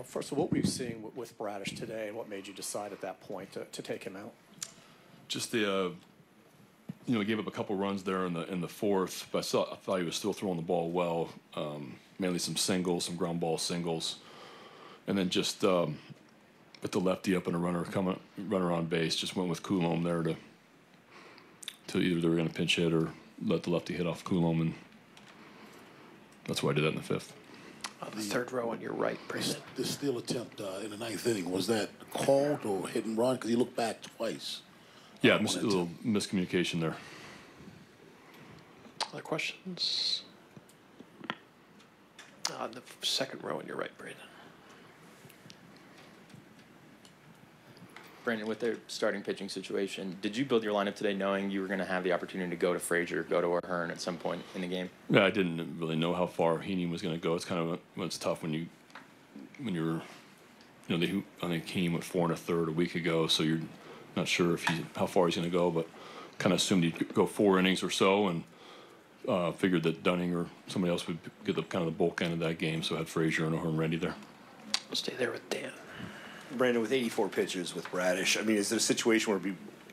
First of all, what were you seeing with Bradish today, and what made you decide at that point to take him out? Just the, he gave up a couple runs there in the fourth, but I thought he was still throwing the ball well, mainly some singles, some ground ball singles, and then just with the lefty up and a runner on base, just went with Coulomb there to either they were going to pinch hit or let the lefty hit off Coulomb, and that's why I did that in the fifth. The third row on your right, Brandon. The steal attempt in the ninth inning, was that called or hit and run? Because he looked back twice. Yeah, a little miscommunication there. Other questions? On the second row on your right, Brandon. Brandon, with their starting pitching situation, did you build your lineup today knowing you were going to have the opportunity to go to Frazier, go to O'Hearn at some point in the game? Yeah, I didn't really know how far Heaney was going to go. It's kind of it's tough when you're, I think Heaney went 4 1/3 a week ago, so you're not sure how far he's going to go, but kind of assumed he'd go 4 innings or so, and figured that Dunning or somebody else would get the kind of the bulk end of that game, so I had Frazier and O'Hearn ready there. We'll stay there with Dan. Brandon, with 84 pitches with Bradish, I mean, is there a situation where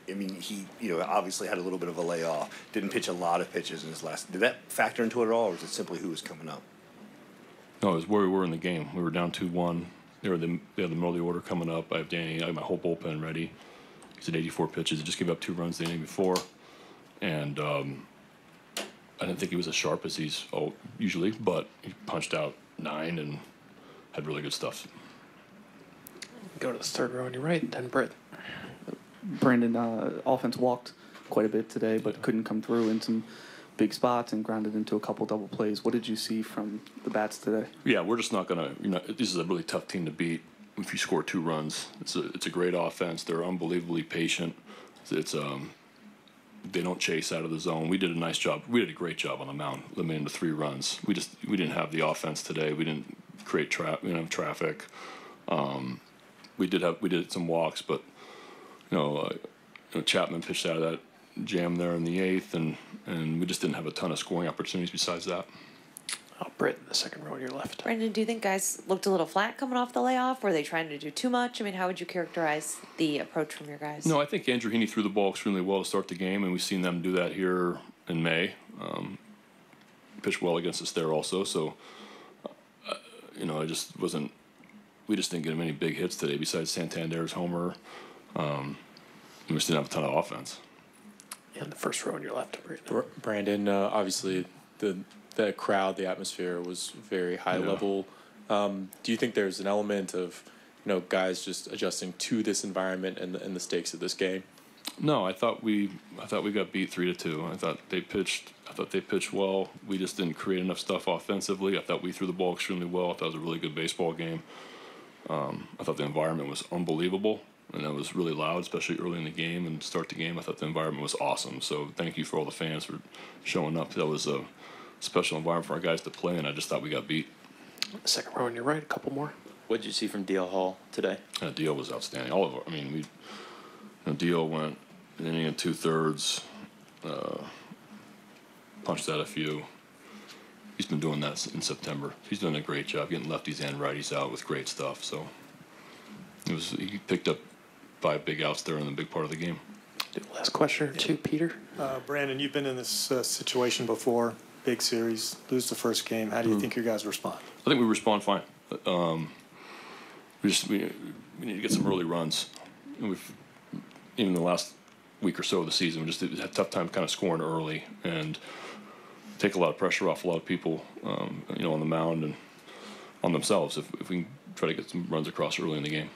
he, obviously had a little bit of a layoff, didn't pitch a lot of pitches in his last. Did that factor into it at all, or was it simply who was coming up? No, it was where we were in the game. We were down 2-1. They had the middle of the order coming up. I have Danny. I have my whole bullpen ready. He's at 84 pitches. He just gave up 2 runs the inning before, and I didn't think he was as sharp as he's usually, but he punched out 9 and had really good stuff. Go to the third row on your right, then Britt. Brandon, offense walked quite a bit today, but couldn't come through in some big spots and grounded into a couple double plays. What did you see from the bats today? Yeah, we're just not going to, this is a really tough team to beat if you score 2 runs. It's a great offense. They're unbelievably patient. They don't chase out of the zone. We did a nice job. We did a great job on the mound, limiting to 3 runs. We didn't have the offense today. We didn't create traffic. We did some walks, but Chapman pitched out of that jam there in the 8th, and we just didn't have a ton of scoring opportunities besides that. Britt in the second row on your left. Brandon, do you think guys looked a little flat coming off the layoff? Were they trying to do too much? I mean, how would you characterize the approach from your guys? No, I think Andrew Heaney threw the ball extremely well to start the game, and we've seen them do that here in May. Pitched well against us there also, so I just wasn't. We just didn't get him any big hits today besides Santander's homer. We just didn't have a ton of offense. And the first row on your left, Brandon, obviously the crowd, the atmosphere was very high level. Do you think there's an element of guys just adjusting to this environment and the stakes of this game? No, I thought we got beat 3-2. I thought they pitched well. We just didn't create enough stuff offensively. I thought we threw the ball extremely well. I thought it was a really good baseball game. I thought the environment was unbelievable, and it was really loud, especially early in the game and start the game. I thought the environment was awesome. So thank you for all the fans for showing up. That was a special environment for our guys to play, and I just thought we got beat. Second row on your right, a couple more. What did you see from D.L. Hall today? D.L. was outstanding. D.L. went an inning and 2/3, punched out a few. He's been doing that in September. He's doing a great job getting lefties and righties out with great stuff. So he picked up 5 big outs there in the big part of the game. Last question or two, Peter. Brandon, you've been in this situation before, big series, lose the first game. How do you think your guys respond? I think we respond fine. We need to get some early runs. Even the last week or so of the season, we just had a tough time kind of scoring early and take a lot of pressure off a lot of people, on the mound and on themselves if we can try to get some runs across early in the game.